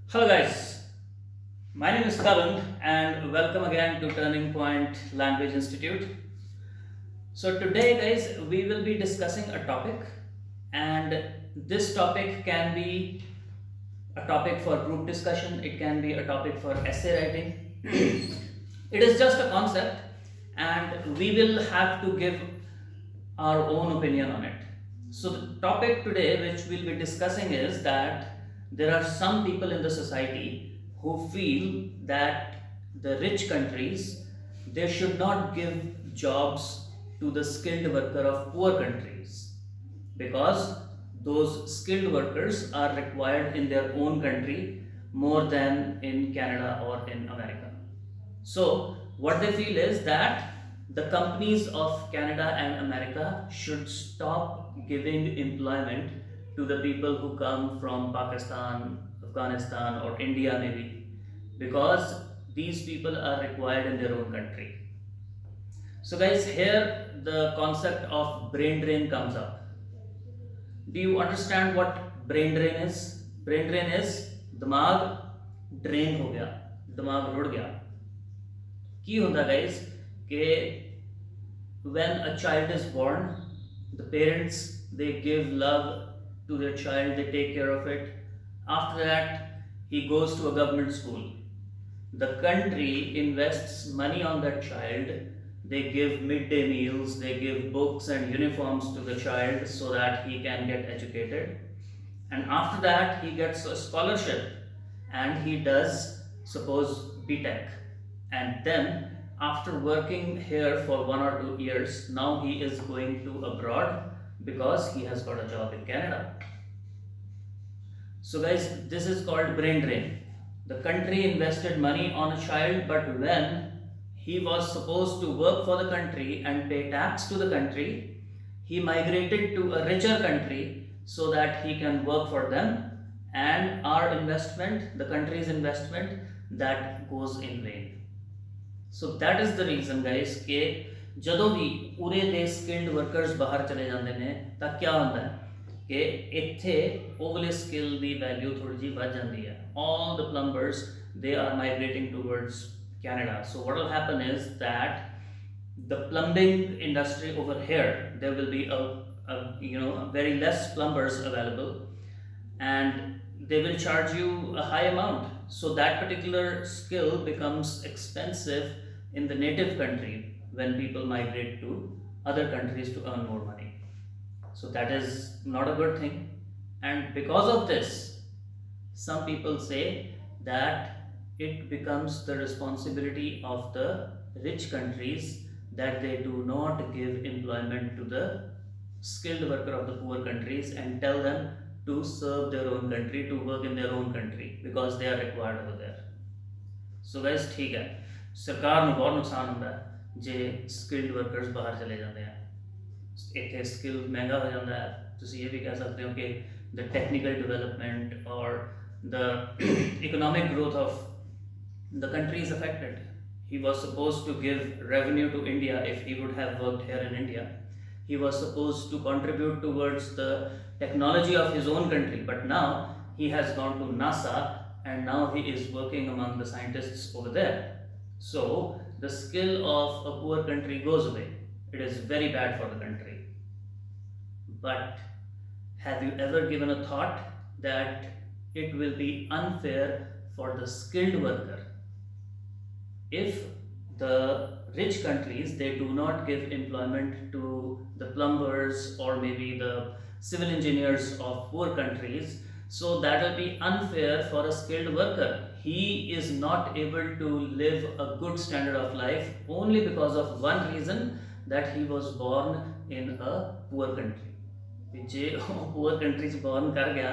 Hello guys, my name is Tarun and welcome again to Turning Point Language Institute. So today guys we will be discussing a topic, and this topic can be a topic for group discussion, it can be a topic for essay writing. It is just a concept and we will have to give our own opinion on it. So, the topic today, which we'll be discussing, is that there are some people in the society who feel that the rich countries they should not give jobs to the skilled worker of poor countries because those skilled workers are required in their own country more than in Canada or in America. So, what they feel is that the companies of Canada and America should stop giving employment to the people who come from Pakistan, Afghanistan, or India, maybe, because these people are required in their own country. So, guys, here the concept of brain drain comes up. Do you understand what brain drain is? Brain drain is दिमाग drain हो गया, दिमाग रुड़ गया. की होता guys कि when a child is born, the parents they give love to their child, they take care of it. After that, he goes to a government school. The country invests money on that child. They give midday meals, they give books and uniforms to the child so that he can get educated. And after that, he gets a scholarship and he does, suppose, BTech. And then, after working here for 1 or 2 years, now he is going to abroad because he has got a job in Canada. So, guys, this is called brain drain. The country invested money on a child, but when he was supposed to work for the country and pay tax to the country, he migrated to a richer country so that he can work for them, and our investment, the country's investment, that goes in vain. So that is the reason guys कि ਜਦੋਂ ਵੀ ਉਰੇ ਦੇ skilled workers ਬਾਹਰ ਚਲੇ ਜਾਂਦੇ ਨੇ ਤਾਂ ਕੀ ਹੁੰਦਾ ਹੈ ਕਿ ਇੱਥੇ ਉਹ ਵਾਲੇ ਸਕਿੱਲ ਦੀ ਵੈਲਿਊ ਥੋੜੀ ਜਿਹੀ ਵੱਧ ਜਾਂਦੀ ਹੈ. All the plumbers they are migrating towards Canada. So what will happen is that the plumbing industry over here, there will be a very less plumbers available, and they will charge you a high amount. So that particular skill becomes expensive in the native country when people migrate to other countries to earn more money. So that is not a good thing. And because of this, some people say that it becomes the responsibility of the rich countries that they do not give employment to the skilled worker of the poor countries and tell them to serve their own country, to work in their own country because they are required over there. So guys, ठीक है, ਸਰਕਾਰ ਨੂੰ ਬਹੁਤ ਨੁਕਸਾਨ ਹੁੰਦਾ ਜੇ skilled workers ਬਾਹਰ ਚਲੇ ਜਾਂਦੇ ਆ. ਇੱਥੇ ਸਕਿੱਲ ਮਹਿੰਗਾ ਹੋ ਜਾਂਦਾ ਹੈ. ਤੁਸੀਂ ਇਹ ਵੀ ਕਹਿ ਸਕਦੇ ਹੋ ਕਿ the technical development or the economic growth of the country is affected. He was supposed to give revenue to India if he would have worked here in India. He was supposed to contribute towards the technology of his own country, but now he has gone to NASA and now he is working among the scientists over there. So the skill of a poor country goes away. It is very bad for the country. But have you ever given a thought that it will be unfair for the skilled worker if the rich countries they do not give employment to the plumbers or maybe the civil engineers of poor countries? So that will be unfair for a skilled worker. He is not able to live a good standard of life only because of one reason, that he was born in a poor country. ਜੇ ਉਹ poor country 'ਚ born ਕਰ ਗਿਆ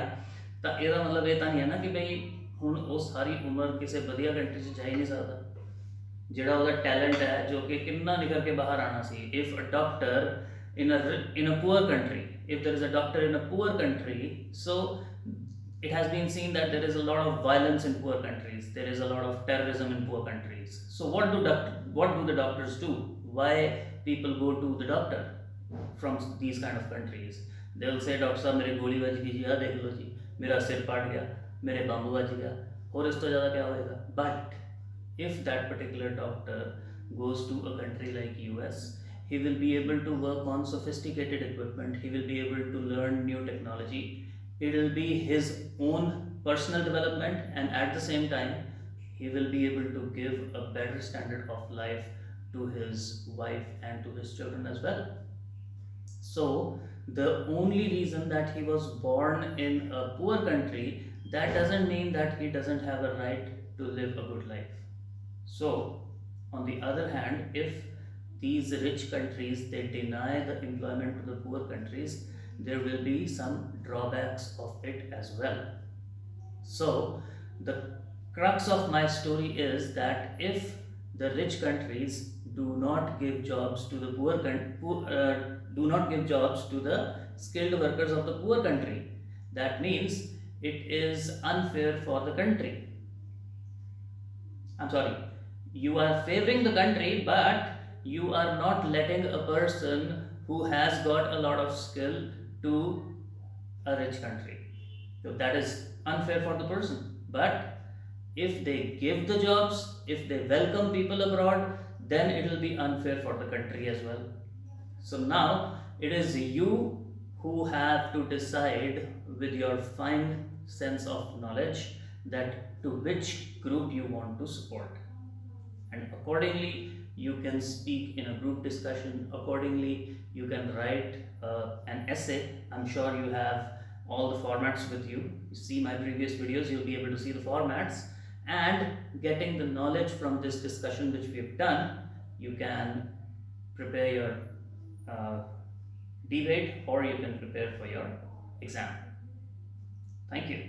ਤਾਂ ਇਹਦਾ ਮਤਲਬ ਇਹ ਤਾਂ ਨਹੀਂ ਹੈ ਨਾ ਕਿ ਬਈ ਹੁਣ ਉਹ ਸਾਰੀ ਉਮਰ ਕਿਸੇ ਵਧੀਆ ਕੰਟਰੀ 'ਚ ਜਾ ਹੀ ਨਹੀਂ ਸਕਦਾ. ਜਿਹੜਾ ਉਹਦਾ ਟੈਲੈਂਟ ਹੈ ਜੋ ਕਿ ਕਿੰਨਾ ਨਿਕਲ ਕੇ ਬਾਹਰ ਆਣਾ ਸੀ. If a doctor in a poor country, if there is a doctor in a poor country, so it has been seen that there is a lot of violence in poor countries, there is a lot of terrorism in poor countries. So what do the doctors do? Why people go to the doctor from these kind of countries? They will say, doctor साहब मेरे गोली बज गई जी, देख लो जी, मेरा सिर फट गया, मेरे बम बज गया, और इस तो ज़्यादा क्या होएगा. But if that particular doctor goes to a country like US, he will be able to work on sophisticated equipment, he will be able to learn new technology, it will be his own personal development, and at the same time he will be able to give a better standard of life to his wife and to his children as well. So, the only reason that he was born in a poor country, that doesn't mean that he doesn't have a right to live a good life. So, on the other hand, if these rich countries they deny the employment to the poor countries, there will be some drawbacks of it as well. So, the crux of my story is that if the rich countries do not give jobs to the do not give jobs to the skilled workers of the poor country, that means it is unfair for the country. I'm sorry, you are favoring the country, but you are not letting a person who has got a lot of skill to a rich country. So that is unfair for the person. But if they give the jobs, if they welcome people abroad, then it will be unfair for the country as well. So now it is you who have to decide with your fine sense of knowledge that to which group you want to support, and accordingly you can speak in a group discussion, accordingly you can write an essay. I'm sure you have all the formats with you. You see my previous videos, you'll be able to see the formats, and getting the knowledge from this discussion which we have done, you can prepare your debate or you can prepare for your exam. Thank you.